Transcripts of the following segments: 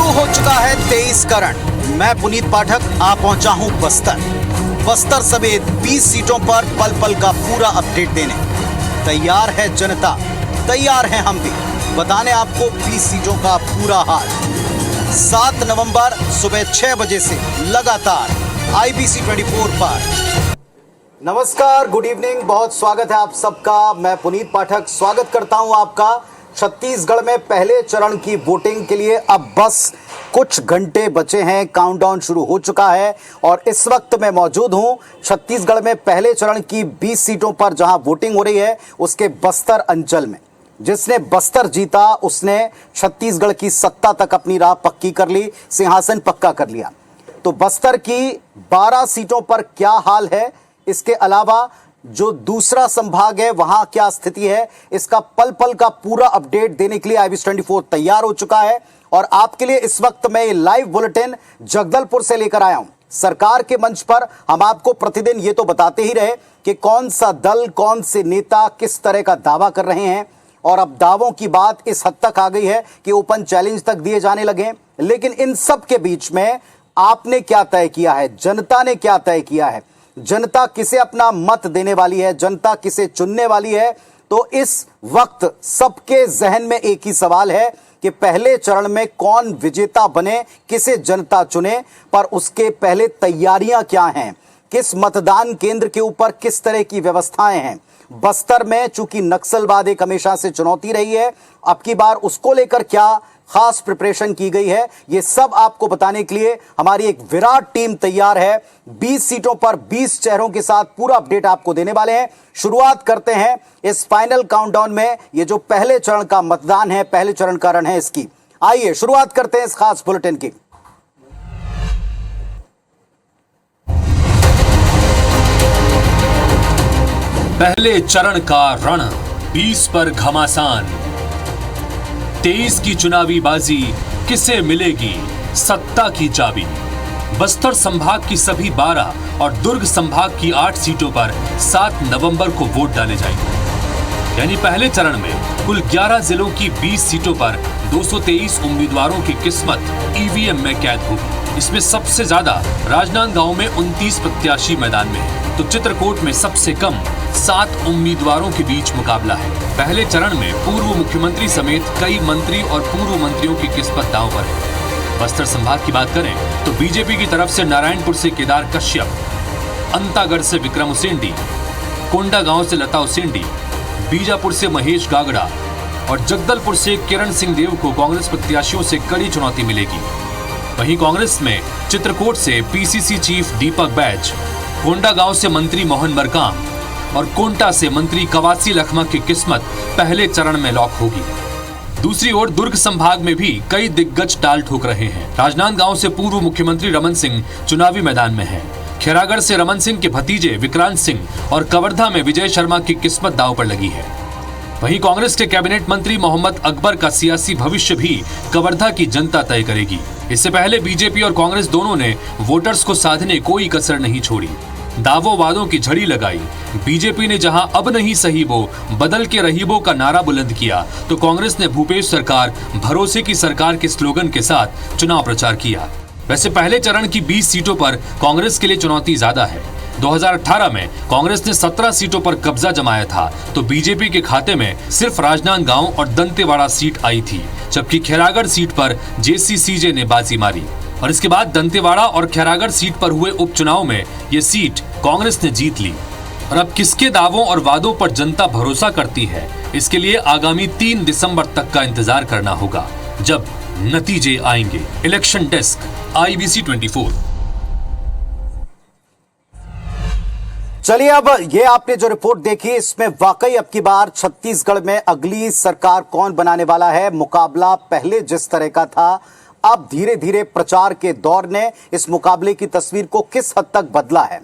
शुरू हो चुका है 23 करंट। मैं पुनीत पाठक आ पहुंचा हूं बस्तर समेत 20 सीटों पर पल पल का पूरा अपडेट देने। तैयार है जनता, तैयार हैं हम भी बताने आपको 20 सीटों का पूरा हाल। 7 नवंबर सुबह 6 बजे से लगातार IBC 24 पर। नमस्कार, गुड इवनिंग, बहुत स्वागत है आप सबका। मैं पुनीत पाठक स्वागत करता हूं आपका। छत्तीसगढ़ में पहले चरण की वोटिंग के लिए अब बस कुछ घंटे बचे हैं। काउंटडाउन शुरू हो चुका है और इस वक्त मैं मौजूद हूं छत्तीसगढ़ में पहले चरण की 20 सीटों पर जहां वोटिंग हो रही है उसके बस्तर अंचल में। जिसने बस्तर जीता उसने छत्तीसगढ़ की सत्ता तक अपनी राह पक्की कर ली, सिंहासन पक्का कर लिया। तो बस्तर की 12 सीटों पर क्या हाल है, इसके अलावा जो दूसरा संभाग है वहां क्या स्थिति है, इसका पल पल का पूरा अपडेट देने के लिए IBC 24 तैयार हो चुका है। और आपके लिए इस वक्त मैं ये लाइव बुलेटिन जगदलपुर से लेकर आया हूं। सरकार के मंच पर हम आपको प्रतिदिन ये तो बताते ही रहे कि कौन सा दल, कौन से नेता किस तरह का दावा कर रहे हैं। और अब दावों की बात इस हद तक आ गई है कि ओपन चैलेंज तक दिए जाने लगे। लेकिन इन सब के बीच में आपने क्या तय किया है, जनता ने क्या तय किया है, जनता किसे अपना मत देने वाली है, जनता किसे चुनने वाली है। तो इस वक्त सबके जहन में एक ही सवाल है कि पहले चरण में कौन विजेता बने, किसे जनता चुने। पर उसके पहले तैयारियां क्या हैं, किस मतदान केंद्र के ऊपर किस तरह की व्यवस्थाएं हैं। बस्तर में चूंकि नक्सलवाद एक हमेशा से चुनौती रही है, अब की बार उसको लेकर क्या खास प्रिपरेशन की गई है, यह सब आपको बताने के लिए हमारी एक विराट टीम तैयार है। 20 सीटों पर 20 चेहरों के साथ पूरा अपडेट आपको देने वाले हैं। शुरुआत करते हैं इस फाइनल काउंटडाउन में। यह जो पहले चरण का मतदान है, पहले चरण का रण है इसकी। आइए शुरुआत करते हैं इस खास बुलेटिन की। पहले चरण का रण 20 पर घमासान। 23 की चुनावी बाजी, किसे मिलेगी सत्ता की चाबी। बस्तर संभाग की सभी 12 और दुर्ग संभाग की 8 सीटों पर 7 नवंबर को वोट डाले जाएंगे। यानी पहले चरण में कुल 11 जिलों की 20 सीटों पर 223 उम्मीदवारों की किस्मत EVM में कैद होगी। इसमें सबसे ज्यादा राजनांदगांव में 29 प्रत्याशी मैदान में है, तो चित्रकोट में सबसे कम 7 उम्मीदवारों के बीच मुकाबला है। पहले चरण में पूर्व मुख्यमंत्री समेत कई मंत्री और पूर्व मंत्रियों की किस्मत दांव पर है। बस्तर संभाग की बात करें तो बीजेपी की तरफ से नारायणपुर से केदार कश्यप, अंतागढ़ से विक्रम उसेंडी, कोंडागांव से लता उसेंडी, बीजापुर से महेश गागड़ा और जगदलपुर से किरण सिंह देव को कांग्रेस प्रत्याशियों से कड़ी चुनौती मिलेगी। वहीं कांग्रेस में चित्रकोट से PCC चीफ दीपक बैज, कोंडागांव से मंत्री मोहन मरकाम और कोंटा से मंत्री कवासी लखमा की किस्मत पहले चरण में लॉक होगी। दूसरी ओर दुर्ग संभाग में भी कई दिग्गज टाल ठोक रहे हैं। राजनांदगांव से पूर्व मुख्यमंत्री रमन सिंह चुनावी मैदान में हैं। खैरागढ़ से रमन सिंह के भतीजे विक्रांत सिंह और कवर्धा में विजय शर्मा की किस्मत दांव पर लगी है। वहीं कांग्रेस के कैबिनेट मंत्री मोहम्मद अकबर का सियासी भविष्य भी कवर्धा की जनता तय करेगी। इससे पहले बीजेपी और कांग्रेस दोनों ने वोटर्स को साधने कोई कसर नहीं छोड़ी, दावों वादों की झड़ी लगाई। बीजेपी ने जहां अब नहीं सही वो बदल के रहीबो का नारा बुलंद किया, तो कांग्रेस ने भूपेश सरकार भरोसे की सरकार के स्लोगन के साथ चुनाव प्रचार किया। वैसे पहले चरण की 20 सीटों पर कांग्रेस के लिए चुनौती ज्यादा है। 2018 में कांग्रेस ने 17 सीटों पर कब्जा जमाया था, तो बीजेपी के खाते में सिर्फ राजनांदगांव और दंतेवाड़ा सीट आई थी, जबकि खैरागढ़ सीट पर JCCJ ने बाजी मारी। और इसके बाद दंतेवाड़ा और खैरागढ़ सीट पर हुए उपचुनाव में ये सीट कांग्रेस ने जीत ली। और अब किसके दावों और वादों पर जनता भरोसा करती है, इसके लिए आगामी 3 दिसंबर तक का इंतजार करना होगा, जब नतीजे आएंगे। Election desk IBC 24। चलिए, अब ये आपने जो रिपोर्ट देखी इसमें वाकई अब की बार छत्तीसगढ़ में अगली सरकार कौन बनाने वाला है। मुकाबला पहले जिस तरह का था, अब धीरे धीरे प्रचार के दौर ने इस मुकाबले की तस्वीर को किस हद तक बदला है।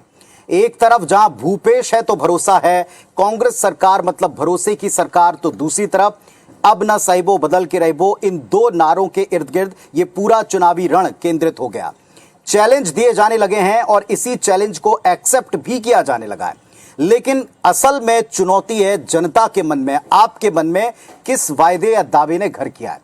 एक तरफ जहां भूपेश है तो भरोसा है, कांग्रेस सरकार मतलब भरोसे की सरकार, तो दूसरी तरफ अब ना साहिबो बदल के रहिबो, इन दो नारों के इर्द गिर्द ये पूरा चुनावी रण केंद्रित हो गया। चैलेंज दिए जाने लगे हैं और इसी चैलेंज को एक्सेप्ट भी किया जाने लगा है। लेकिन असल में चुनौती है जनता के मन में, आपके मन में किस वायदे या दावे ने घर किया है।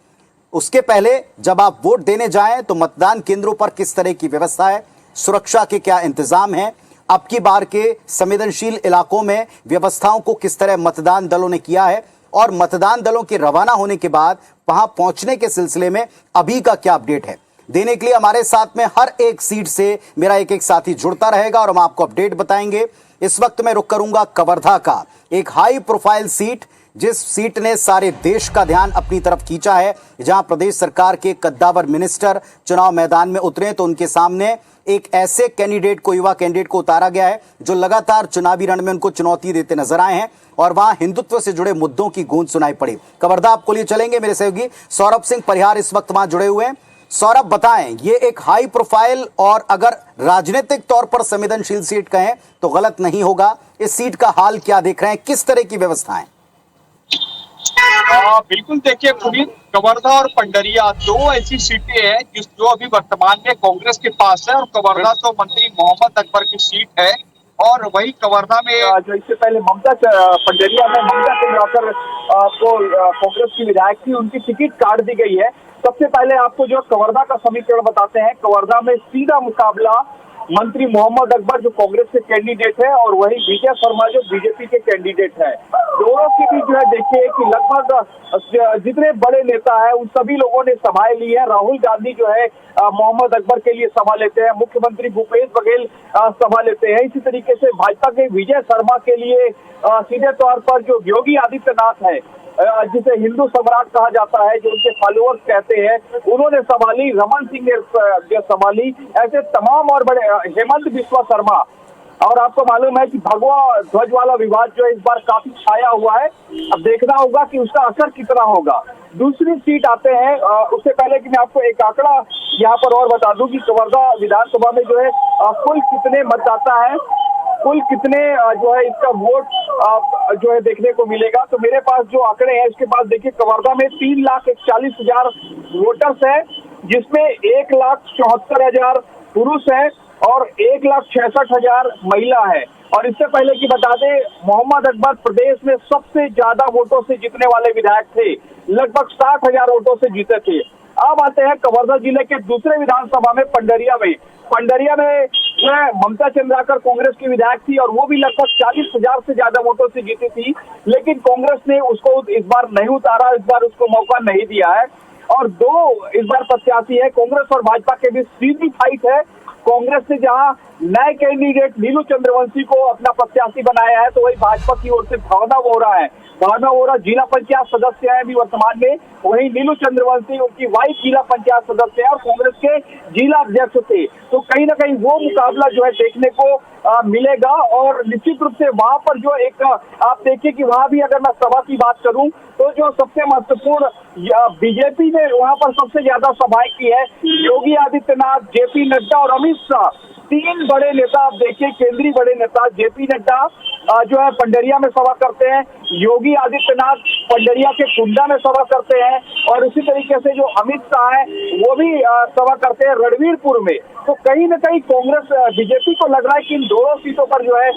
उसके पहले जब आप वोट देने जाएं तो मतदान केंद्रों पर किस तरह की व्यवस्था है, सुरक्षा के क्या इंतजाम हैं, अब की बार के संवेदनशील इलाकों में व्यवस्थाओं को किस तरह मतदान दलों ने किया है और मतदान दलों के रवाना होने के बाद वहां पहुंचने के सिलसिले में अभी का क्या अपडेट है, देने के लिए हमारे साथ में हर एक सीट से मेरा एक एक साथी जुड़ता रहेगा और हम आपको अपडेट बताएंगे। इस वक्त मैं रुक करूंगा कवर्धा का, एक हाई प्रोफाइल सीट, जिस सीट ने सारे देश का ध्यान अपनी तरफ खींचा है, जहां प्रदेश सरकार के कद्दावर मिनिस्टर चुनाव मैदान में उतरे तो उनके सामने एक ऐसे कैंडिडेट को, युवा कैंडिडेट को उतारा गया है जो लगातार चुनावी रण में उनको चुनौती देते नजर आए हैं और वहां हिंदुत्व से जुड़े मुद्दों की गूंज सुनाई पड़ी। कवर्धा आपको लिए चलेंगे, मेरे सहयोगी सौरभ सिंह परिहार इस वक्त वहां जुड़े हुए हैं। सौरभ बताएं, ये एक हाई प्रोफाइल और अगर राजनीतिक तौर पर संवेदनशील सीट कहें तो गलत नहीं होगा, इस सीट का हाल क्या देख रहे हैं, किस तरह की व्यवस्थाएं? बिल्कुल, देखिए पुनीत, कवर्धा और पंडरिया दो ऐसी सीटें हैं जो अभी वर्तमान में कांग्रेस के पास है और कवर्धा तो मंत्री मोहम्मद अकबर की सीट है और वही कवर्धा में जो इससे पहले पंडरिया में ममता चंद्राकर को कांग्रेस की विधायक थी, उनकी टिकट काट दी गई है। सबसे पहले आपको जो कवर्धा का समीकरण बताते हैं। कवर्धा में सीधा मुकाबला मंत्री मोहम्मद अकबर जो कांग्रेस के कैंडिडेट है और वही विजय शर्मा जो बीजेपी के कैंडिडेट है। दोनों के बीच जो है देखिए कि लगभग जितने बड़े नेता है उन सभी लोगों ने सभाएं ली है। राहुल गांधी जो है मोहम्मद अकबर के लिए सभा लेते हैं, मुख्यमंत्री भूपेश बघेल सभा लेते हैं। इसी तरीके से भाजपा के विजय शर्मा के लिए सीधे तौर पर जो योगी आदित्यनाथ है, जिसे हिंदू सम्राट कहा जाता है, जो उनके फॉलोअर्स कहते हैं, उन्होंने संभाली। रमन सिंह ने संभाली। ऐसे तमाम और बड़े, हेमंत बिस्वा शर्मा। और आपको मालूम है कि भगवा ध्वज वाला विवाद जो है इस बार काफी छाया हुआ है। अब देखना होगा कि उसका असर कितना होगा। दूसरी सीट आते हैं, उससे पहले कि मैं आपको एक आंकड़ा यहाँ पर और बता दूं कि कवर्धा विधानसभा में जो है कुल कितने मतदाता है, कुल कितने जो है इसका वोट जो है देखने को मिलेगा। तो मेरे पास जो आंकड़े हैं इसके पास देखिए, कवर्धा में 3,41,000 वोटर्स है, जिसमें 1,74,000 पुरुष है और 1,66,000 महिला है। और इससे पहले की बता दें, मोहम्मद अकबर प्रदेश में सबसे ज्यादा वोटों से जीतने वाले विधायक थे, लगभग 60,000 वोटों से जीते थे। अब आते हैं कवर्धा जिले के दूसरे विधानसभा में, पंडरिया में। पंडरिया में ममता चंद्राकर कांग्रेस की विधायक थी और वो भी लगभग 40,000 से ज्यादा वोटों से जीती थी, लेकिन कांग्रेस ने उसको इस बार नहीं उतारा, इस बार उसको मौका नहीं दिया है। और दो इस बार प्रत्याशी है, कांग्रेस और भाजपा के बीच सीधी फाइट है। कांग्रेस ने जहां नए कैंडिडेट नीलू चंद्रवंशी को अपना प्रत्याशी बनाया है, तो वही भाजपा की ओर से भावना वोरा है। भावना वोरा जिला पंचायत सदस्य है अभी वर्तमान में, वही नीलू चंद्रवंशी उनकी वाइफ जिला पंचायत सदस्य है और कांग्रेस के जिला अध्यक्ष थे। तो कहीं ना कहीं वो मुकाबला जो है देखने को मिलेगा। और निश्चित रूप से वहां पर जो एक आप देखिए कि वहां भी अगर मैं सभा की बात करूं तो जो सबसे महत्वपूर्ण, बीजेपी ने वहां पर सबसे ज्यादा सभाएं की है। योगी आदित्यनाथ, जेपी नड्डा और अमित शाह, तीन बड़े नेता आप देखिए, केंद्रीय बड़े नेता। जेपी नड्डा जो है पंडरिया में सभा करते हैं, योगी आदित्यनाथ पंडरिया के कुंडा में सभा करते हैं और इसी तरीके से जो अमित शाह है वो भी सभा करते हैं रणवीरपुर में। तो कहीं ना कहीं कांग्रेस, बीजेपी को लग रहा है कि इन दोनों सीटों पर जो है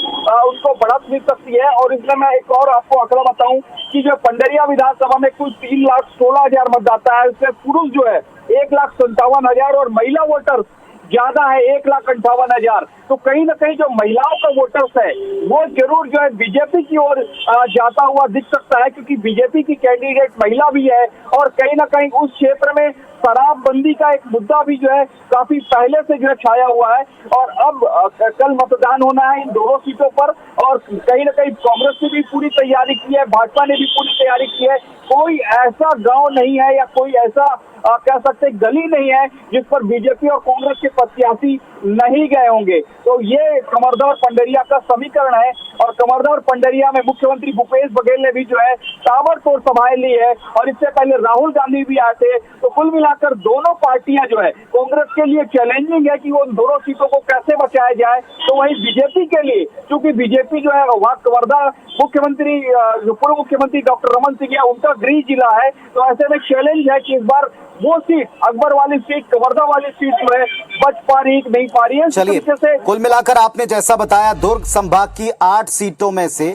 उनको बढ़त मिल सकती है। और इसमें मैं एक और आपको आंकड़ा बताऊं कि जो पंडरिया विधानसभा में कुल 3,16,000 मतदाता है, उसमें पुरुष जो है 1,57,000 और महिला वोटर्स ज्यादा है 1,58,000। तो कहीं ना कहीं जो महिलाओं का वोटर्स है वो जरूर जो है बीजेपी की ओर जाता हुआ दिख सकता है, क्योंकि बीजेपी की कैंडिडेट महिला भी है और कहीं ना कहीं उस क्षेत्र में शराबबंदी का एक मुद्दा भी जो है काफी पहले से जो है छाया हुआ है। और अब कल मतदान होना है इन दोनों सीटों पर और कहीं ना कहीं कांग्रेस ने भी पूरी तैयारी की है, भाजपा ने भी पूरी तैयारी की है। कोई ऐसा गांव नहीं है या कोई ऐसा कह सकते गली नहीं है जिस पर बीजेपी और कांग्रेस के प्रत्याशी नहीं गए होंगे। तो ये कवर्धा और पंडरिया का समीकरण है और कवर्धा और पंडरिया में मुख्यमंत्री भूपेश बघेल ने भी जो है ताबड़तोड़ सभाएं ली है और इससे पहले राहुल गांधी भी आए थे। तो कुल मिलाकर दोनों पार्टियां जो है, कांग्रेस के लिए चैलेंजिंग है कि वो दोनों सीटों को कैसे बचाया जाए, तो वहीं बीजेपी के लिए, क्योंकि बीजेपी जो है वहाँ कवर्धा मुख्यमंत्री, पूर्व मुख्यमंत्री डॉक्टर रमन सिंह है, उनका गृह जिला है। तो ऐसे में चैलेंज है कि इस बार वो सीट, अकबर वाली सीट, कवर्धा वाली सीट जो है बच पा रही नहीं पा रही है। चलिए, कुल मिलाकर आपने जैसा बताया, दुर्ग संभाग की 8 सीटों में से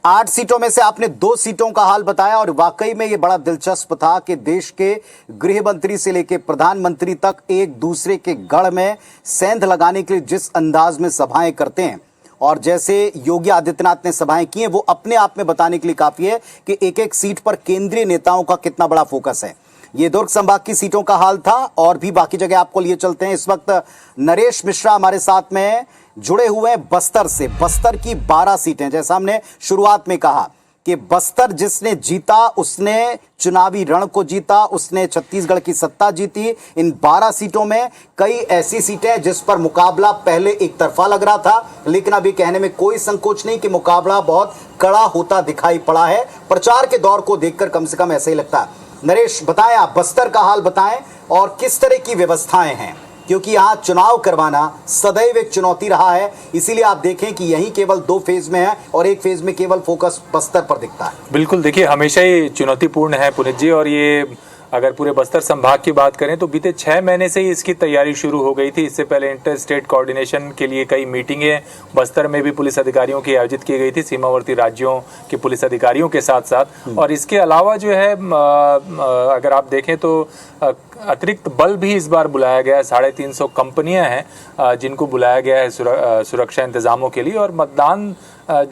8 सीटों में से आपने 2 सीटों का हाल बताया और वाकई में यह बड़ा दिलचस्प था कि देश के गृह मंत्री से लेकर प्रधानमंत्री तक एक दूसरे के गढ़ में सेंध लगाने के लिए जिस अंदाज में सभाएं करते हैं और जैसे योगी आदित्यनाथ ने सभाएं की हैं, वो अपने आप में बताने के लिए काफी है कि एक एक सीट पर केंद्रीय नेताओं का कितना बड़ा फोकस है। ये दुर्ग संभाग की सीटों का हाल था और भी बाकी जगह आपको लिए चलते हैं। इस वक्त नरेश मिश्रा हमारे साथ में जुड़े हुए हैं बस्तर से। बस्तर की 12 सीटें, जैसा हमने शुरुआत में कहा कि बस्तर जिसने जीता उसने चुनावी रण को जीता, उसने छत्तीसगढ़ की सत्ता जीती। इन 12 सीटों में कई ऐसी सीटें जिस पर मुकाबला पहले एक तरफा लग रहा था, लेकिन अभी कहने में कोई संकोच नहीं कि मुकाबला बहुत कड़ा होता दिखाई पड़ा है। प्रचार के दौर को देखकर कम से कम ऐसा ही लगता है। नरेश, बताएं, आप बस्तर का हाल बताएं और किस तरह की व्यवस्थाएं हैं, क्योंकि यहाँ चुनाव करवाना सदैव एक चुनौती रहा है। इसीलिए आप देखें कि यही केवल 2 फेज में है और एक फेज में केवल फोकस बस्तर पर दिखता है। बिल्कुल, देखिए हमेशा ही चुनौतीपूर्ण है पुनीत जी। और ये अगर पूरे बस्तर संभाग की बात करें तो बीते 6 महीने से ही इसकी तैयारी शुरू हो गई थी। इससे पहले इंटर स्टेट कोऑर्डिनेशन के लिए कई मीटिंगें बस्तर में भी पुलिस अधिकारियों की आयोजित की गई थी, सीमावर्ती राज्यों के पुलिस अधिकारियों के साथ साथ। और इसके अलावा जो है अगर आप देखें तो अतिरिक्त बल भी इस बार बुलाया गया है। 350 कंपनियां हैं जिनको बुलाया गया है सुरक्षा इंतजामों के लिए। और मतदान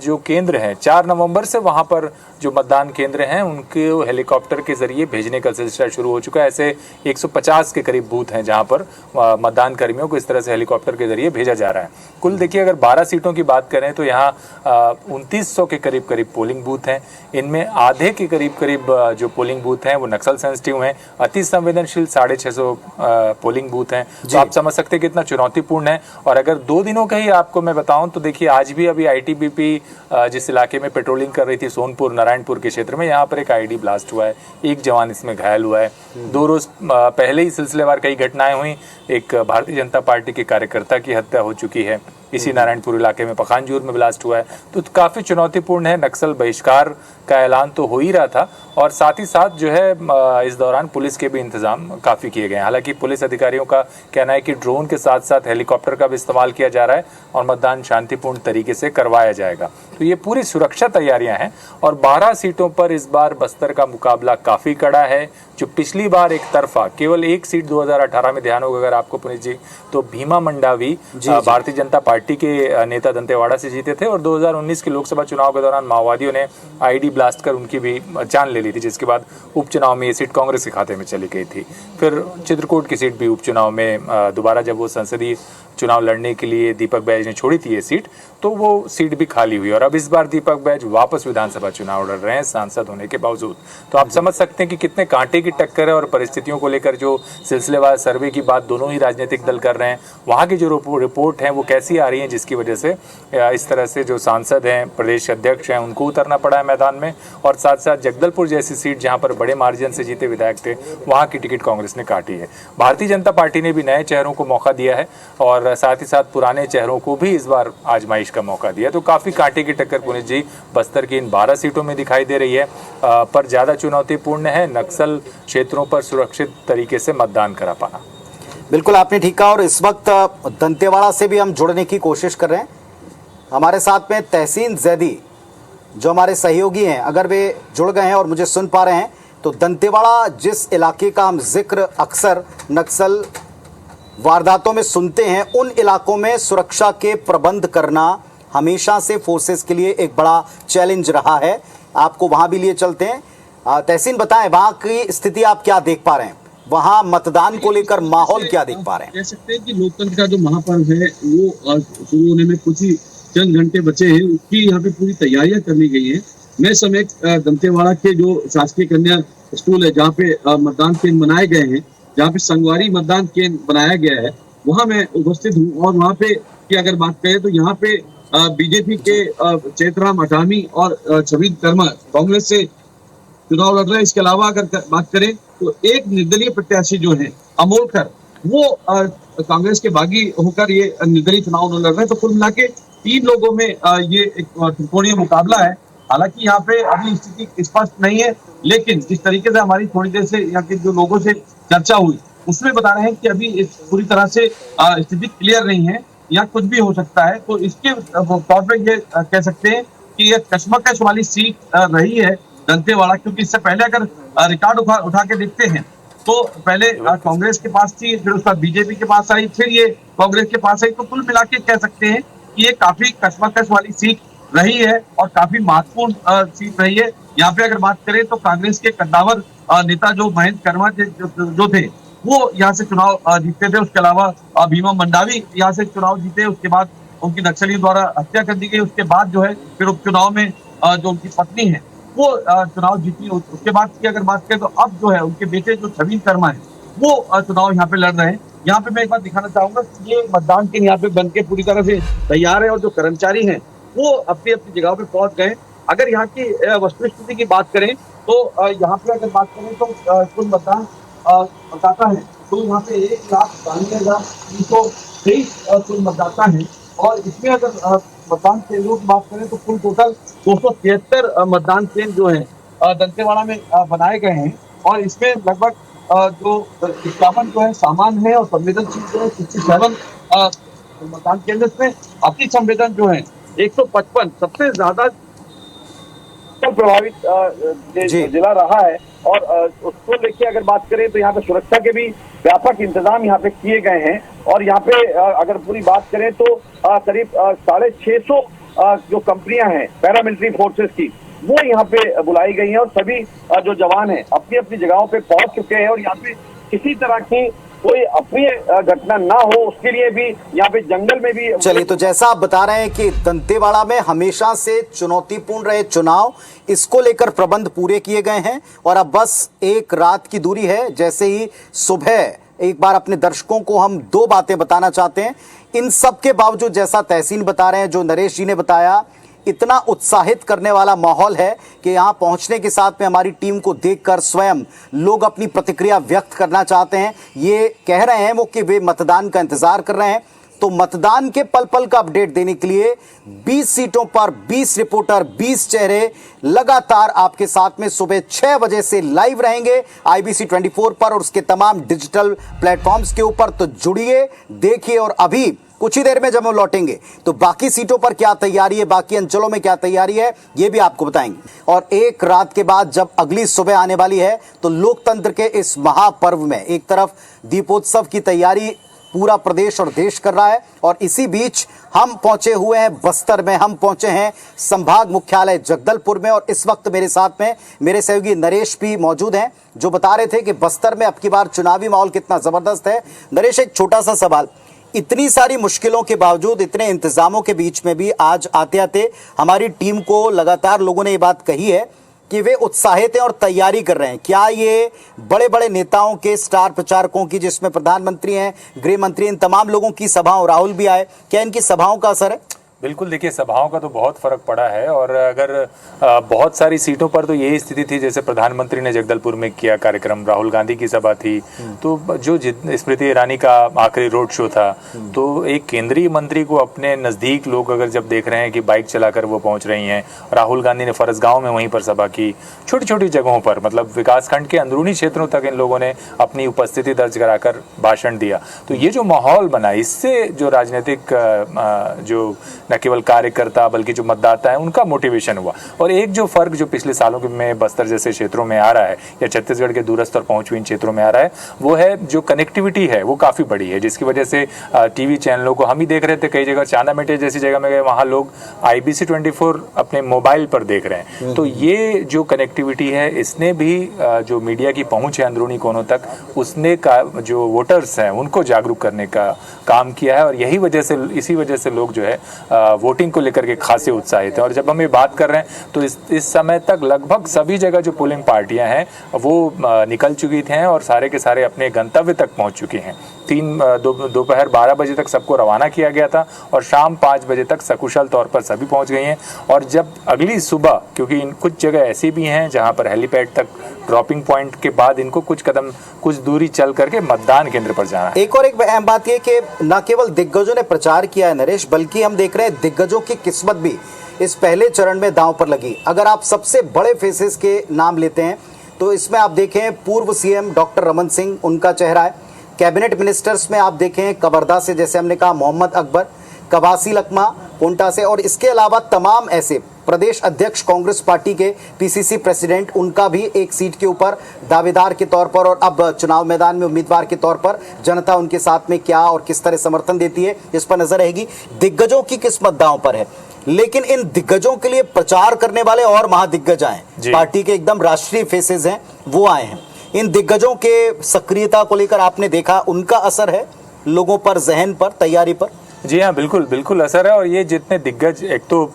जो केंद्र हैं 4 नवंबर से वहां पर जो मतदान केंद्र हैं उनके हेलीकॉप्टर के जरिए भेजने का सिलसिला शुरू हो चुका है। ऐसे 150 के करीब बूथ हैं जहां पर मतदान कर्मियों को इस तरह से हेलीकॉप्टर के जरिए भेजा जा रहा है। कुल देखिए अगर 12 सीटों की बात करें तो यहाँ 2900 के करीब पोलिंग बूथ हैं। इनमें आधे के करीब जो पोलिंग बूथ हैं वो नक्सल सेंसिटिव हैं। अति संवेदनशील 650 पोलिंग बूथ हैं। तो आप समझ सकते हैं कितना चुनौतीपूर्ण है। और अगर 2 दिनों का ही आपको मैं बताऊं तो देखिए आज भी अभी ITBP जिस इलाके में पेट्रोलिंग कर रही थी, सोनपुर नारायणपुर के क्षेत्र में, यहाँ पर एक IED ब्लास्ट हुआ है। एक जवान इसमें घायल हुआ है। 2 रोज पहले ही सिलसिलेवार कई घटनाएं हुई। एक भारतीय जनता पार्टी के कार्यकर्ता की हत्या हो चुकी है इसी नारायणपुर इलाके में। पखानजूर में ब्लास्ट हुआ है। तो काफी चुनौतीपूर्ण है। नक्सल बहिष्कार का ऐलान तो हो ही रहा था और साथ ही साथ जो है इस दौरान पुलिस के भी इंतजाम काफी किए गए हैं। हालांकि पुलिस अधिकारियों का कहना है कि ड्रोन के साथ साथ हेलीकॉप्टर का भी इस्तेमाल किया जा रहा है और मतदान शांतिपूर्ण तरीके से करवाया जाएगा। तो ये पूरी सुरक्षा तैयारियां हैं। और 12 सीटों पर इस बार बस्तर का मुकाबला काफी कड़ा है। जो पिछली बार एक तरफा केवल एक सीट 2018 में, ध्यान होगा अगर आपको पुनीत जी, तो भीमा मंडावी भारतीय जनता पार्टी के नेता दंतेवाड़ा से जीते थे। और 2019 के लोकसभा चुनाव के दौरान माओवादियों ने IED ब्लास्ट कर उनकी भी जान ले ली थी, जिसके बाद उपचुनाव में ये सीट कांग्रेस के खाते में चली गई थी। फिर चित्रकूट की सीट भी उपचुनाव में दोबारा जब वो संसदीय चुनाव लड़ने के लिए दीपक बैज ने छोड़ी थी ये सीट, तो वो सीट भी खाली हुई। और अब इस बार दीपक बैज वापस विधानसभा चुनाव लड़ रहे हैं सांसद होने के बावजूद। तो आप समझ सकते हैं कि कितने कांटे की टक्कर है। और परिस्थितियों को लेकर जो सिलसिलेवार सर्वे की बात दोनों ही राजनीतिक दल कर रहे हैं, वहाँ की जो रिपोर्ट है वो कैसी आ रही है, जिसकी वजह से इस तरह से जो सांसद हैं, प्रदेश अध्यक्ष हैं, उनको उतरना पड़ा है मैदान में। और साथ साथ जगदलपुर जैसी सीट जहाँ पर बड़े मार्जिन से जीते विधायक थे, वहाँ की टिकट कांग्रेस ने काटी है। भारतीय जनता पार्टी ने भी नए चेहरों को मौका दिया है और साथ ही साथ पुराने चेहरों को भी इस बार आजमाइश का मौका दिया। तो काफी कांटे की टक्कर पुनीत जी बस्तर की इन 12 सीटों में दिखाई दे रही है। पर ज्यादा चुनौतीपूर्ण है नक्सल क्षेत्रों पर सुरक्षित तरीके से मतदान करा पाना। बिल्कुल, आपने ठीक कहा। और इस वक्त दंतेवाड़ा से भी हम जुड़ने की कोशिश कर रहे हैं। हमारे साथ में तहसीन जैदी जो हमारे सहयोगी हैं, अगर वे जुड़ गए हैं और मुझे सुन पा रहे हैं, तो दंतेवाड़ा जिस इलाके का हम जिक्र अक्सर नक्सल वारदातों में सुनते हैं, उन इलाकों में सुरक्षा के प्रबंध करना हमेशा से फोर्सेस के लिए एक बड़ा चैलेंज रहा है। आपको वहां भी लिए चलते हैं। तहसीन, बताएं वहां की स्थिति आप क्या देख पा रहे हैं, वहां मतदान को लेकर माहौल क्या देख पा रहे हैं? कह सकते हैं कि लोकतंत्र का जो महापर्व है वो शुरू होने में कुछ ही चंद घंटे बचे हैं। उसकी यहाँ पे पूरी तैयारियां कर ली गई हैं। मैं समेत दंतेवाड़ा के जो शासकीय कन्या स्कूल है जहाँ पे मतदान केंद्र बनाए गए हैं, जहाँ पे संगवारी मतदान केंद्र बनाया गया है, वहाँ मैं उपस्थित हूँ। और वहाँ पे की अगर बात करें तो यहाँ पे बीजेपी के चैतराम अठामी और छवि कर्मा कांग्रेस से चुनाव लड़ रहे हैं। इसके अलावा अगर बात करें तो एक निर्दलीय प्रत्याशी जो है अमोलकर, वो कांग्रेस के बागी होकर ये निर्दलीय चुनाव लड़ रहे हैं। तो कुल मिला के 3 लोगों में ये एक त्रिकोणीय मुकाबला है। हालांकि यहाँ पे अभी स्थिति स्पष्ट नहीं है, लेकिन जिस तरीके से हमारी थोड़ी देर से यहाँ के जो लोगों से चर्चा हुई उसमें बता रहे हैं कि अभी पूरी तरह से स्थिति क्लियर नहीं है, यहाँ कुछ भी हो सकता है। तो इसके तौर पर ये कह सकते हैं कि ये कश्मकश वाली सीट रही है दंतेवाड़ा, क्योंकि इससे पहले अगर रिकॉर्ड उठा के देखते हैं तो पहले कांग्रेस के पास थी, फिर उसका बीजेपी के पास आई, फिर ये कांग्रेस के पास आई। तो कुल मिला के कह सकते हैं कि ये काफी कश्मकश वाली सीट रही है और काफी महत्वपूर्ण सीट रही है। यहाँ पे अगर बात करें तो कांग्रेस के कद्दावर नेता जो महेंद्र कर्मा जो थे वो यहाँ से चुनाव जीतते थे। उसके अलावा भीमा मंडावी यहाँ से चुनाव जीते, उसके बाद उनकी नक्सलियों द्वारा हत्या कर दी गई। उसके बाद जो है फिर उपचुनाव में जो उनकी पत्नी है वो चुनाव जीती। उसके बाद की अगर बात करें तो अब जो है उनके बेटे जो छबील कर्मा है वो चुनाव यहाँ पे लड़ रहे हैं। यहाँ पे मैं एक बात दिखाना चाहूंगा, ये मतदान केंद्र यहाँ पे बनके पूरी तरह से तैयार है और जो कर्मचारी हैं वो अपनी अपनी जगह पे पहुंच गए। अगर यहाँ की वस्तुस्थिति की बात करें तो यहाँ पे अगर बात करें तो कुल मतदान मतदाता है तो यहाँ पे 1,92,323 कुल मतदाता है। और इसमें अगर मतदान केंद्रों की बात करें तो कुल टोटल 273 मतदान केंद्र जो है दंतेवाड़ा में बनाए गए हैं। और इसमें लगभग जो 51 जो है सामान है और संवेदनशील जो है 67 मतदान केंद्र में अति संवेदन जो है 155 सबसे ज्यादा प्रभावित जिला रहा है। और उसको लेके अगर बात करें तो यहाँ पे सुरक्षा के भी व्यापक इंतजाम यहाँ पे किए गए हैं। और यहाँ पे अगर पूरी बात करें तो करीब 650 जो कंपनियां हैं पैरामिलिट्री फोर्सेस की वो यहाँ पे बुलाई गई हैं और सभी जो जवान हैं अपनी अपनी जगहों पे पहुंच चुके हैं। और यहाँ पे किसी तरह की कोई अप्रिय घटना ना हो उसके लिए भी यहाँ पे जंगल में भी। चलिए, तो जैसा आप बता रहे हैं कि दंतेवाड़ा में हमेशा से चुनौतीपूर्ण रहे चुनाव, इसको लेकर प्रबंध पूरे किए गए हैं और अब बस एक रात की दूरी है। जैसे ही सुबह एक बार अपने दर्शकों को हम दो बातें बताना चाहते हैं। इन सब के बावजूद जैसा तहसीन बता रहे हैं, जो नरेश जी ने बताया, इतना उत्साहित करने वाला माहौल है कि यहां पहुंचने के साथ में हमारी टीम को देखकर स्वयं लोग अपनी प्रतिक्रिया व्यक्त करना चाहते हैं। ये कह रहे हैं वो कि वे मतदान का इंतजार कर रहे हैं। तो मतदान के पल पल का अपडेट देने के लिए 20 सीटों पर 20 रिपोर्टर, 20 चेहरे लगातार आपके साथ में सुबह 6 बजे से लाइव रहेंगे IBC 24 पर और उसके तमाम डिजिटल प्लेटफॉर्म्स के ऊपर। तो जुड़िए, देखिए और अभी कुछ ही देर में जब हम लौटेंगे तो बाकी सीटों पर क्या तैयारी है, बाकी अंचलों में क्या तैयारी है, ये भी आपको बताएंगे। और एक रात के बाद जब अगली सुबह आने वाली है तो लोकतंत्र के इस महापर्व में एक तरफ दीपोत्सव की तैयारी पूरा प्रदेश और देश कर रहा है और इसी बीच हम पहुंचे हुए हैं बस्तर में। हम पहुंचे हैं संभाग मुख्यालय जगदलपुर में और इस वक्त मेरे साथ में मेरे सहयोगी नरेश भी मौजूद हैं जो बता रहे थे कि बस्तर में अब की बार चुनावी माहौल कितना जबरदस्त है। नरेश, एक छोटा सा सवाल, इतनी सारी मुश्किलों के बावजूद, इतने इंतजामों के बीच में भी आज आते आते हमारी टीम को लगातार लोगों ने ये बात कही है कि वे उत्साहित हैं और तैयारी कर रहे हैं। क्या ये बड़े बड़े नेताओं के, स्टार प्रचारकों की, जिसमें प्रधानमंत्री हैं, गृह मंत्री, इन तमाम लोगों की सभाओं, राहुल भी आए, क्या इनकी सभाओं का असर है? बिल्कुल, देखिए सभाओं का तो बहुत फर्क पड़ा है। और अगर बहुत सारी सीटों पर तो यही स्थिति थी, जैसे प्रधानमंत्री ने जगदलपुर में किया कार्यक्रम, राहुल गांधी की सभा थी, तो जो स्मृति ईरानी का आखिरी रोड शो था, तो एक केंद्रीय मंत्री को अपने नज़दीक लोग अगर जब देख रहे हैं कि बाइक चलाकर वो पहुंच रही हैं, राहुल गांधी ने फरसगांव में वहीं पर सभा की, छोटी छोटी जगहों पर, मतलब विकासखंड के अंदरूनी क्षेत्रों तक इन लोगों ने अपनी उपस्थिति दर्ज कराकर भाषण दिया। तो ये जो माहौल बना, इससे जो राजनीतिक जो न केवल कार्यकर्ता बल्कि जो मतदाता है उनका मोटिवेशन हुआ। और एक जो फर्क जो पिछले सालों में बस्तर जैसे क्षेत्रों में आ रहा है या छत्तीसगढ़ के दूरस्थ और पहुंचविहीन क्षेत्रों में आ रहा है, वो है जो कनेक्टिविटी है वो काफ़ी बड़ी है, जिसकी वजह से टीवी चैनलों को हम ही देख रहे थे कई जगह, चांदामेटे जैसी जगह में गए, वहाँ लोग IBC 24 अपने मोबाइल पर देख रहे हैं। तो ये जो कनेक्टिविटी है इसने भी जो मीडिया की पहुँच है अंदरूनी कोनों तक, उसने का जो वोटर्स हैं उनको जागरूक करने का काम किया है। और यही वजह से, इसी वजह से लोग जो है वोटिंग को लेकर के खासे उत्साहित है। और जब हम ये बात कर रहे हैं तो इस समय तक लगभग सभी जगह जो पोलिंग पार्टियां हैं वो निकल चुकी थी और सारे के सारे अपने गंतव्य तक पहुंच चुके हैं। दोपहर 12 बजे तक सबको रवाना किया गया था और शाम 5 बजे तक सकुशल तौर पर सभी पहुंच गई हैं। और जब अगली सुबह, क्योंकि कुछ जगह ऐसी भी हैं जहां पर हेलीपैड तक ड्रॉपिंग पॉइंट के बाद इनको कुछ दूरी चल करके मतदान केंद्र पर जाना है। एक और एक अहम बात यह कि न केवल दिग्गजों ने प्रचार किया है नरेश, बल्कि हम देख रहे हैं दिग्गजों की किस्मत भी इस पहले चरण में दांव पर लगी। अगर आप सबसे बड़े फेसेस के नाम लेते हैं तो इसमें आप देखें पूर्व CM डॉक्टर रमन सिंह, उनका चेहरा है। कैबिनेट मिनिस्टर्स में आप देखें कवर्धा से, जैसे हमने कहा, मोहम्मद अकबर, कवासी लखमा कोंटा से, और इसके अलावा तमाम ऐसे प्रदेश अध्यक्ष कांग्रेस पार्टी के पीसीसी प्रेसिडेंट, उनका भी एक सीट के ऊपर दावेदार के तौर पर और अब चुनाव मैदान में उम्मीदवार के तौर पर जनता उनके साथ में क्या और किस तरह समर्थन देती है, इस पर नजर रहेगी। दिग्गजों की किस्मत दांव पर है, लेकिन इन दिग्गजों के लिए प्रचार करने वाले और महादिग्गज आए, पार्टी के एकदम राष्ट्रीय फेसेस हैं, वो आए हैं। इन दिग्गजों के सक्रियता को लेकर आपने देखा, उनका असर है लोगों पर, जहन पर, तैयारी पर? जी हाँ, बिल्कुल बिल्कुल असर है। और ये जितने दिग्गज, एक तो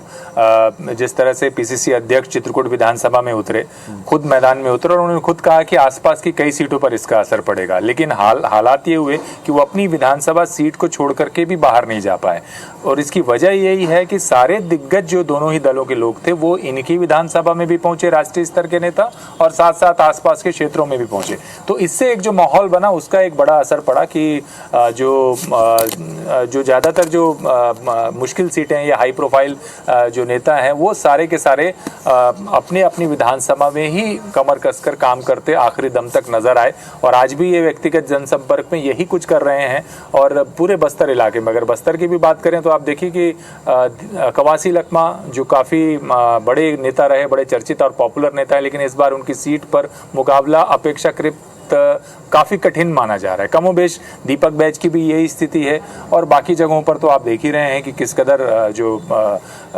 जिस तरह से पीसीसी अध्यक्ष चित्रकूट विधानसभा में उतरे, खुद मैदान में उतरे और उन्होंने खुद कहा कि आसपास की कई सीटों पर इसका असर पड़ेगा, लेकिन हालात ये हुए कि वो अपनी विधानसभा सीट को छोड़ करके भी बाहर नहीं जा पाए। और इसकी वजह यही है कि सारे दिग्गज जो दोनों ही दलों के लोग थे वो इनकी विधानसभा में भी पहुंचे, राष्ट्रीय स्तर के नेता, और साथ साथ आसपास के क्षेत्रों में भी पहुंचे। तो इससे एक जो माहौल बना उसका एक बड़ा असर पड़ा कि जो ज़्यादातर जो मुश्किल सीटें या हाई प्रोफाइल जो नेता हैं वो सारे के सारे अपने अपनी विधानसभा में ही कमर कसकर काम करते आखिरी दम तक नजर आए। और आज भी ये व्यक्तिगत जनसंपर्क में यही कुछ कर रहे हैं। और पूरे बस्तर इलाके में, अगर बस्तर की भी बात करें तो आप देखिए कि कवासी लखमा जो काफ़ी बड़े नेता रहे, बड़े चर्चित और पॉपुलर नेता है, लेकिन इस बार उनकी सीट पर मुकाबला अपेक्षाकृत काफ़ी कठिन माना जा रहा है। कमोबेश दीपक बैज की भी यही स्थिति है। और बाकी जगहों पर तो आप देख ही रहे हैं कि किस कदर जो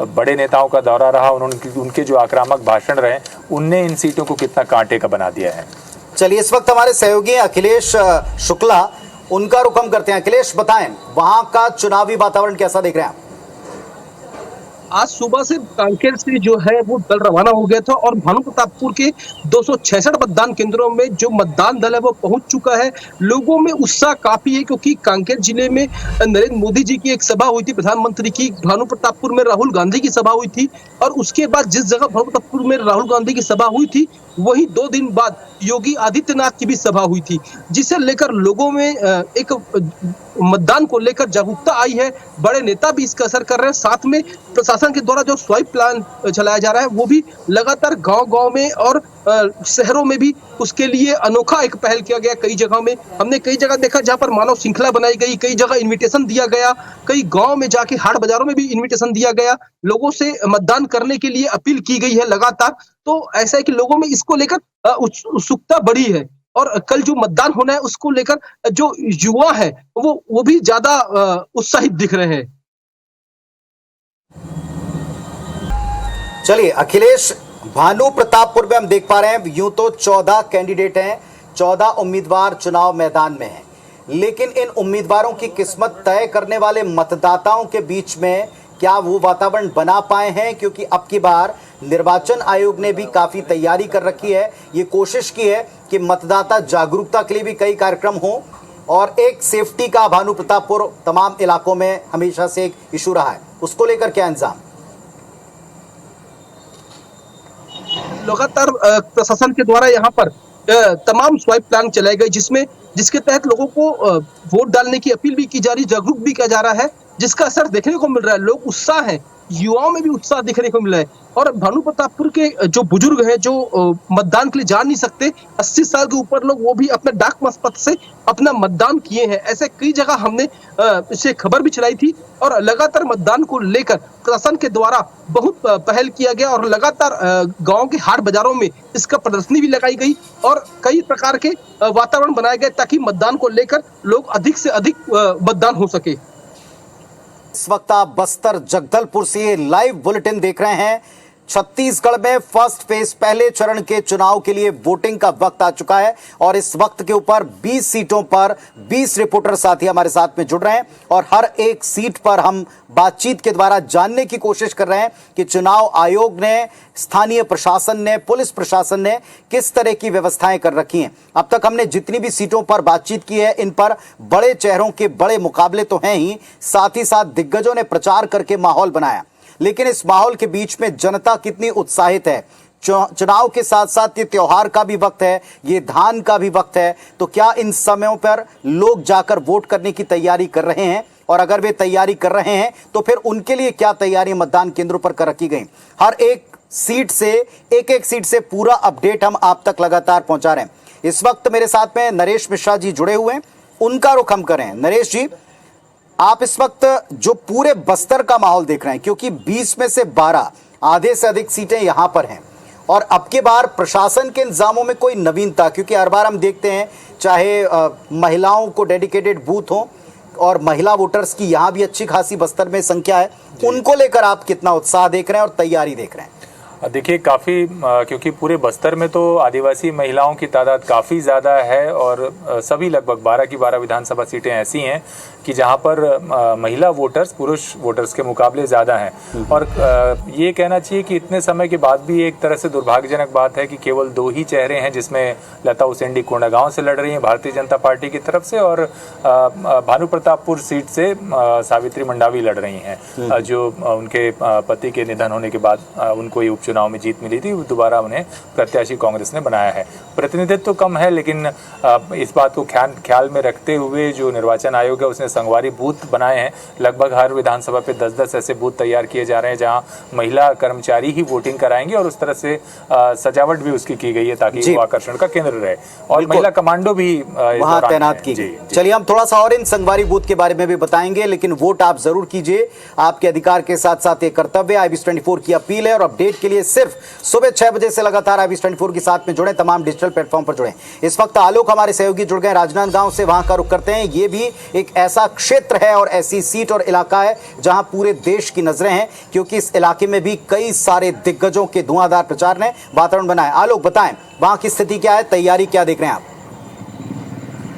बड़े नेताओं का दौरा रहा, उनके जो आक्रामक भाषण रहे, उनने इन सीटों को कितना कांटे का बना दिया है। चलिए, इस वक्त हमारे सहयोगी अखिलेश शुक्ला, उनका रुख हम करते हैं। अखिलेश, बताएं वहां का चुनावी वातावरण कैसा देख रहे हैं आप? आज सुबह से कांकेर से जो है वो दल रवाना हो गया था और भानु प्रतापपुर के 266 मतदान केंद्रों में जो मतदान दल है वो पहुंच चुका है। लोगों में उत्साह काफी है क्योंकि कांकेर जिले में नरेंद्र मोदी जी की एक सभा हुई थी, प्रधानमंत्री की। भानु प्रतापपुर में राहुल गांधी की सभा हुई थी और उसके बाद जिस जगह भानु प्रतापपुर में राहुल गांधी की सभा हुई थी वही 2 दिन बाद योगी आदित्यनाथ की भी सभा हुई थी, जिसे लेकर लोगों में एक मतदान को लेकर जागरूकता आई है। बड़े नेता भी इसका असर कर रहे हैं। साथ में प्रशासन के द्वारा जो स्वाइप प्लान चलाया जा रहा है वो भी लगातार गांव-गांव में और शहरों में भी उसके लिए अनोखा एक पहल किया गया। कई जगह में हमने कई जगह देखा जहां पर मानव श्रृंखला बनाई गई, कई जगह इन्विटेशन दिया गया, कई गांव में जाके हाट बाजारों में भी इन्विटेशन दिया गया, लोगों से मतदान करने के लिए अपील की गई है लगातार। तो ऐसा है कि लोगों में इसको लेकर उत्सुकता बढ़ी है और कल जो मतदान होना है उसको लेकर जो युवा है वो भी ज्यादा उत्साहित दिख रहे हैं। चलिए अखिलेश, भानु प्रतापपुर में हम देख पा रहे हैं यूं तो 14 कैंडिडेट हैं, 14 उम्मीदवार चुनाव मैदान में हैं, लेकिन इन उम्मीदवारों की किस्मत तय करने वाले मतदाताओं के बीच में क्या वो वातावरण बना पाए हैं? क्योंकि अब की बार निर्वाचन आयोग ने भी काफी तैयारी कर रखी है, ये कोशिश की है कि मतदाता जागरूकता के लिए भी कई कार्यक्रम हो और एक सेफ्टी का भानु प्रतापपुर तमाम इलाकों में हमेशा से एक इशू रहा है, उसको लेकर क्या इंतजाम? लगातार प्रशासन के द्वारा यहाँ पर तमाम स्वाइप प्लान चलाए गए जिसके तहत लोगों को वोट डालने की अपील भी की जा रही, जागरूक भी किया जा रहा है, जिसका असर देखने को मिल रहा है। लोग उत्साह है, युवाओं में भी उत्साह देखने को मिल रहा है। और भानु प्रतापपुर के जो बुजुर्ग हैं जो मतदान के लिए जा नहीं सकते, 80 साल के ऊपर लोग, वो भी अपने डाक मतपत्र से अपना मतदान किए हैं। ऐसे कई जगह हमने इसे खबर भी चलाई थी और लगातार मतदान को लेकर प्रशासन के द्वारा बहुत पहल किया गया और लगातार गांव के हाट बाजारों में इसका प्रदर्शनी भी लगाई गई और कई प्रकार के वातावरण बनाए गए ताकि मतदान को लेकर लोग अधिक से अधिक मतदान हो सके। इस वक्त आप बस्तर जगदलपुर से लाइव बुलेटिन देख रहे हैं। छत्तीसगढ़ में फर्स्ट फेज पहले चरण के चुनाव के लिए वोटिंग का वक्त आ चुका है और इस वक्त के ऊपर 20 सीटों पर 20 रिपोर्टर साथी हमारे साथ में जुड़ रहे हैं और हर एक सीट पर हम बातचीत के द्वारा जानने की कोशिश कर रहे हैं कि चुनाव आयोग ने, स्थानीय प्रशासन ने, पुलिस प्रशासन ने किस तरह की व्यवस्थाएं कर रखी हैं। अब तक हमने जितनी भी सीटों पर बातचीत की है, इन पर बड़े चेहरों के बड़े मुकाबले तो हैं ही, साथ ही साथ दिग्गजों ने प्रचार करके माहौल बनाया, लेकिन इस माहौल के बीच में जनता कितनी उत्साहित है। चुनाव के साथ साथ ये त्योहार का भी वक्त है, ये धान का भी वक्त है, तो क्या इन समयों पर लोग जाकर वोट करने की तैयारी कर रहे हैं? और अगर वे तैयारी कर रहे हैं तो फिर उनके लिए क्या तैयारी मतदान केंद्रों पर कर रखी गई? हर एक सीट से, एक सीट से पूरा अपडेट हम आप तक लगातार पहुंचा रहे हैं। इस वक्त मेरे साथ में नरेश मिश्रा जी जुड़े हुए हैं, उनका रुख हम करें। नरेश जी, आप इस वक्त जो पूरे बस्तर का माहौल देख रहे हैं, क्योंकि 20 में से 12 आधे से अधिक सीटें यहाँ पर हैं। और अब की बार प्रशासन के इंतजामों में कोई नवीनता, क्योंकि हर बार हम देखते हैं चाहे महिलाओं को डेडिकेटेड बूथ हो और महिला वोटर्स की यहाँ भी अच्छी खासी बस्तर में संख्या है, उनको लेकर आप कितना उत्साह देख रहे हैं और तैयारी देख रहे हैं? देखिए काफ़ी, क्योंकि पूरे बस्तर में तो आदिवासी महिलाओं की तादाद काफ़ी ज़्यादा है और सभी लगभग 12 की 12 विधानसभा सीटें ऐसी हैं कि जहां पर महिला वोटर्स पुरुष वोटर्स के मुकाबले ज़्यादा हैं। और ये कहना चाहिए कि इतने समय के बाद भी एक तरह से दुर्भाग्यजनक बात है कि केवल 2 ही चेहरे हैं, जिसमें लता उसेंडी कोंडागांव से लड़ रही हैं भारतीय जनता पार्टी की तरफ से, और भानु प्रतापपुर सीट से सावित्री मंडावी लड़ रही हैं, जो उनके पति के निधन होने के बाद उनको ये उपचुनाव में जीत मिली थी, दोबारा उन्हें प्रत्याशी कांग्रेस ने बनाया है। प्रतिनिधित्व तो कम है, लेकिन इस बात को ख्याल में रखते हुए जो निर्वाचन आयोग है उसने संगवारी बूथ बनाए हैं। लगभग हर विधानसभा पे 10-10 ऐसे बूथ तैयार किए जा रहे हैं जहां महिला कर्मचारी ही वोटिंग कराएंगे, और उस तरह से सजावट भी उसकी की गई है ताकि वो आकर्षण का केंद्र रहे, और महिला कमांडो भी वहां तैनात की गई। चलिए हम थोड़ा सा और इन संगवारी बूथ के बारे में भी बताएंगे, लेकिन वोट आप जरूर कीजिए, आपके अधिकार के साथ साथ एक कर्तव्य। IBS24 की अपील है, और अपडेट के लिए सिर्फ सुबह 6 बजे से लगातार IBS24 के साथ में जुड़े, तमाम डिजिटल प्लेटफॉर्म पर जुड़े। इस वक्त आलोक हमारे सहयोगी जुड़ गए राजनांदगांव से, वहां का रुख करते हैं। ये भी एक ऐसा क्षेत्र है और ऐसी सीट और इलाका है जहां पूरे देश की नजरें हैं, क्योंकि इस इलाके में भी कई सारे दिग्गजों के धुआंधार प्रचार ने वातावरण बनाया। आलोक बताएं, वहां की स्थिति क्या है, तैयारी क्या देख रहे हैं आप?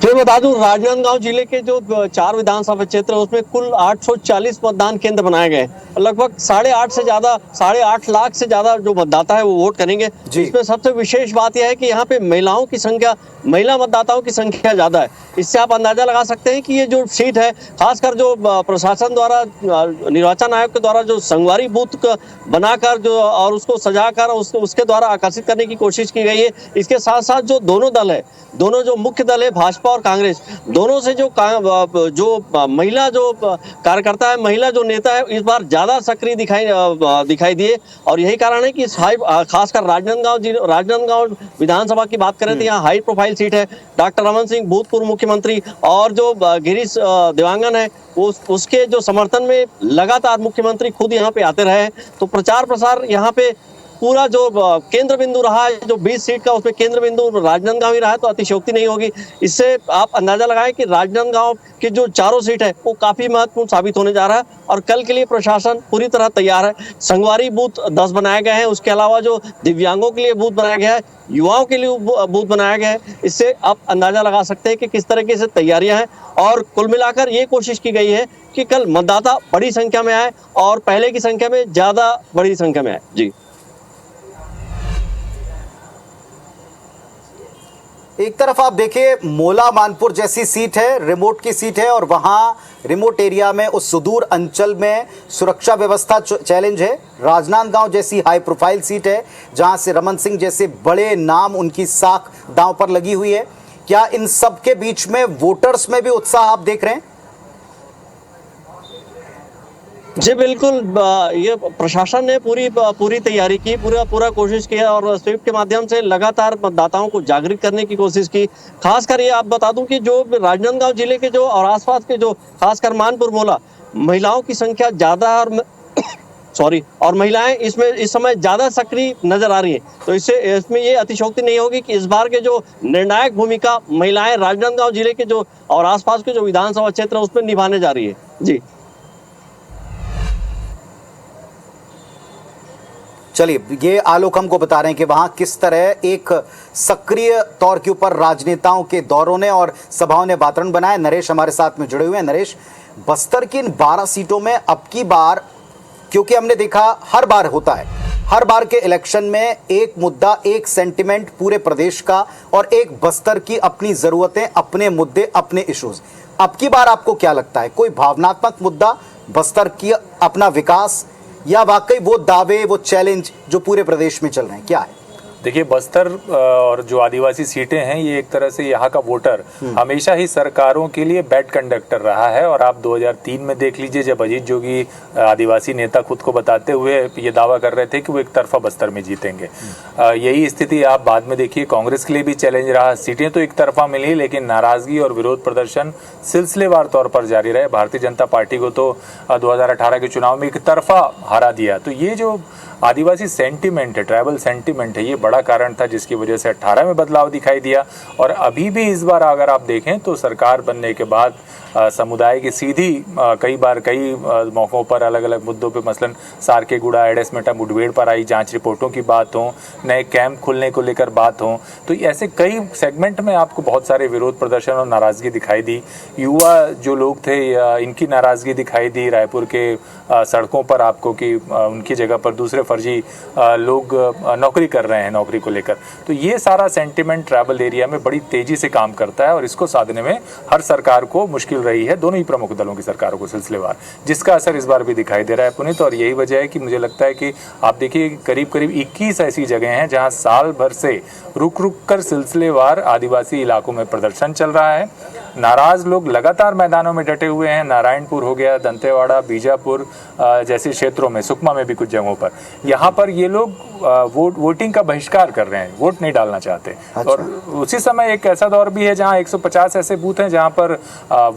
फिर बता दूं, राजनांदगांव जिले के जो 4 विधानसभा क्षेत्र है उसमें कुल 840 मतदान केंद्र बनाए गए। लगभग 8.5 लाख से ज्यादा जो मतदाता है वो वोट करेंगे। इसमें सबसे विशेष बात यह है कि यहाँ पे महिला मतदाताओं की संख्या ज्यादा है। इससे आप अंदाजा लगा सकते हैं कि ये जो सीट है, खासकर जो प्रशासन द्वारा, निर्वाचन आयोग के द्वारा जो संगवारी बूथ बनाकर जो और उसको सजाकर उसके द्वारा आकर्षित करने की कोशिश की गई है। इसके साथ साथ जो दोनों दल है, दोनों जो मुख्य दल है भाजपा और कांग्रेस, दोनों से जो महिला जो कार्यकर्ता है, महिला जो नेता है, इस बार ज्यादा सक्रिय दिखाई दिए। और यही कारण है कि खासकर राजनांदगांव विधानसभा की बात करें तो यहाँ हाई प्रोफाइल सीट है। डॉक्टर रमन सिंह भूतपूर्व मुख्यमंत्री और जो गिरीश देवांगन है, उसके जो समर्थन में लगातार मुख्यमंत्री खुद यहाँ पे आते रहे। तो प्रचार प्रसार यहाँ पे पूरा जो केंद्र बिंदु रहा है, जो 20 सीट का, उसमें केंद्र बिंदु राजनांदगांव ही रहा है, तो अतिशयोक्ति नहीं होगी। इससे आप अंदाजा लगाएं कि राजनांदगांव की जो चारों सीट है वो काफी महत्वपूर्ण साबित होने जा रहा है, और कल के लिए प्रशासन पूरी तरह तैयार है। संगवारी बूथ 10 बनाए गए हैं, उसके अलावा जो दिव्यांगों के लिए बूथ बनाया गया है, युवाओं के लिए बूथ बनाया गया है। इससे आप अंदाजा लगा सकते हैं कि किस तरीके से तैयारियां हैं, और कुल मिलाकर ये कोशिश की गई है कि कल मतदाता बड़ी संख्या में आए और पहले की संख्या में ज्यादा बड़ी संख्या में आए। जी, एक तरफ आप देखिए मोला मानपुर जैसी सीट है, रिमोट की सीट है, और वहां रिमोट एरिया में उस सुदूर अंचल में सुरक्षा व्यवस्था चैलेंज है। राजनांदगांव जैसी हाई प्रोफाइल सीट है जहां से रमन सिंह जैसे बड़े नाम, उनकी साख दांव पर लगी हुई है। क्या इन सब के बीच में वोटर्स में भी उत्साह आप देख रहे हैं? जी बिल्कुल, ये प्रशासन ने पूरी तैयारी की, पूरा कोशिश किया, और स्वीप के माध्यम से लगातार मतदाताओं को जागृत करने की कोशिश की। खासकर ये आप बता दूं कि जो राजनांदगांव जिले के जो और आसपास के जो खासकर मानपुर मोला, महिलाओं की संख्या ज्यादा और महिलाएं इसमें इस समय ज्यादा सक्रिय नजर आ रही है। तो इसमें ये अतिशयोक्ति नहीं होगी कि इस बार के जो निर्णायक भूमिका महिलाएं राजनांदगांव जिले के जो और आसपास के जो विधानसभा क्षेत्र है उसमें निभाने जा रही है। जी चलिए, ये आलोक हमको बता रहे हैं कि वहां किस तरह एक सक्रिय तौर के ऊपर राजनेताओं के दौरों ने और सभाओं ने वातावरण बनाया। नरेश हमारे साथ में जुड़े हुए हैं। नरेश, बस्तर की इन 12 सीटों में अब की बार, क्योंकि हमने देखा हर बार होता है, हर बार के इलेक्शन में एक मुद्दा, एक सेंटिमेंट पूरे प्रदेश का, और एक बस्तर की अपनी जरूरतें, अपने मुद्दे, अपने इश्यूज। अब की बार आपको क्या लगता है, कोई भावनात्मक मुद्दा, बस्तर की अपना विकास, या वाकई वो दावे, वो चैलेंज जो पूरे प्रदेश में चल रहे हैं, क्या है? देखिए बस्तर और जो आदिवासी सीटें हैं ये एक तरह से यहाँ का वोटर हमेशा ही सरकारों के लिए बैड कंडक्टर रहा है। और आप 2003 में देख लीजिए जब अजीत जोगी आदिवासी नेता खुद को बताते हुए ये दावा कर रहे थे कि वो एक तरफा बस्तर में जीतेंगे। यही स्थिति आप बाद में देखिए कांग्रेस के लिए भी चैलेंज रहा। सीटें तो एक तरफा मिली लेकिन नाराजगी और विरोध प्रदर्शन सिलसिलेवार तौर पर जारी रहे। भारतीय जनता पार्टी को तो 2018 के चुनाव में एक तरफा हरा दिया। तो ये जो आदिवासी सेंटिमेंट है, ट्राइबल सेंटिमेंट है, ये बड़ा कारण था जिसकी वजह से 18 में बदलाव दिखाई दिया। और अभी भी इस बार अगर आप देखें तो सरकार बनने के बाद समुदाय की सीधी कई मौक़ों पर अलग अलग मुद्दों पे मसलन सारकेगुड़ा एडेसमेटा मुठभेड़ पर आई जांच रिपोर्टों की बात हो, नए कैंप खुलने को लेकर बात हो, तो ऐसे कई सेगमेंट में आपको बहुत सारे विरोध प्रदर्शन और नाराज़गी दिखाई दी। युवा जो लोग थे इनकी नाराज़गी दिखाई दी रायपुर के सड़कों पर आपको कि उनकी जगह पर दूसरे फर्जी लोग नौकरी कर रहे हैं नौकरी को लेकर। तो ये सारा सेंटिमेंट ट्रैवल एरिया में बड़ी तेज़ी से काम करता है और इसको साधने में हर सरकार को मुश्किल रही है, दोनों ही प्रमुख दलों की सरकारों को सिलसिलेवार, जिसका असर इस बार भी दिखाई दे रहा है पुनीत। और यही वजह है कि मुझे लगता है कि आप देखिए करीब 21 ऐसी जगह हैं जहां साल भर से रुक कर सिलसिलेवार आदिवासी इलाकों में प्रदर्शन चल रहा है। नाराज लोग लगातार मैदानों में डटे हुए हैं। नारायणपुर हो गया, दंतेवाड़ा, बीजापुर जैसे क्षेत्रों में, सुकमा में भी कुछ जगहों पर, यहाँ पर ये लोग वोटिंग का बहिष्कार कर रहे हैं, वोट नहीं डालना चाहते। अच्छा। और उसी समय एक ऐसा दौर भी है जहाँ 150 ऐसे बूथ हैं जहाँ पर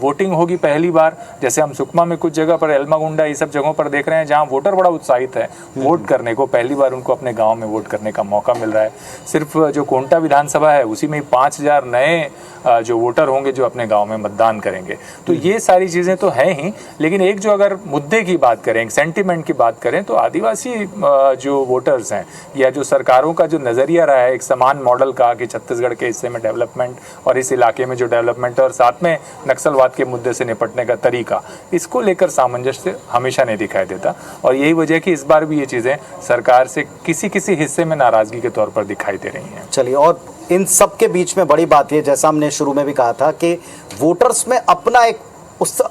वोटिंग होगी पहली बार। जैसे हम सुकमा में कुछ जगह पर, एल्मागुंडा, ये सब जगहों पर देख रहे हैं जहाँ वोटर बड़ा उत्साहित है वोट करने को, पहली बार उनको अपने गाँव में वोट करने का मौका मिल रहा है। सिर्फ जो कोंटा विधानसभा है उसी में 5000 नए जो वोटर होंगे जो अपने गांव में मतदान करेंगे। तो ये सारी चीज़ें तो हैं ही, लेकिन एक जो अगर मुद्दे की बात करें, सेंटिमेंट की बात करें, तो आदिवासी जो वोटर्स हैं या जो सरकारों का जो नज़रिया रहा है एक समान मॉडल का कि छत्तीसगढ़ के हिस्से में डेवलपमेंट और इस इलाके में जो डेवलपमेंट और साथ में नक्सलवाद के मुद्दे से निपटने का तरीका, इसको लेकर सामंजस्य हमेशा नहीं दिखाई देता। और यही वजह है कि इस बार भी ये चीज़ें सरकार से किसी हिस्से में नाराज़गी के तौर पर दिखाई दे रही हैं। चलिए, और इन सब के बीच में बड़ी बात ये, जैसा हमने शुरू में भी कहा था कि वोटर्स में अपना एक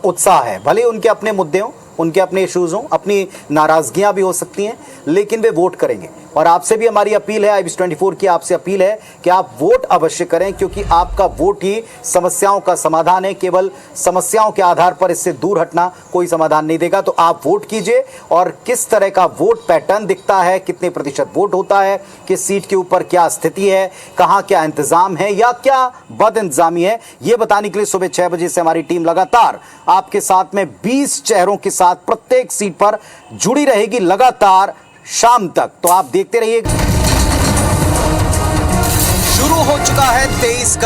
उत्साह है, भले उनके अपने मुद्दे हों, उनके अपने इश्यूज हों, अपनी नाराजगियां भी हो सकती हैं, लेकिन वे वोट करेंगे। और आपसे भी हमारी अपील है, IBS24 की आपसे अपील है कि आप वोट अवश्य करें, क्योंकि आपका वोट ही समस्याओं का समाधान है। केवल समस्याओं के आधार पर इससे दूर हटना कोई समाधान नहीं देगा। तो आप वोट कीजिए, और किस तरह का वोट पैटर्न दिखता है, कितने प्रतिशत वोट होता है, किस सीट के ऊपर क्या स्थिति है, कहाँ क्या इंतजाम है या क्या बद इंतजामी है, ये बताने के लिए सुबह 6 बजे से हमारी टीम लगातार आपके साथ में 20 चेहरों के साथ प्रत्येक सीट पर जुड़ी रहेगी लगातार शाम तक। तो आप देखते रहिए। शुरू हो चुका है 23 का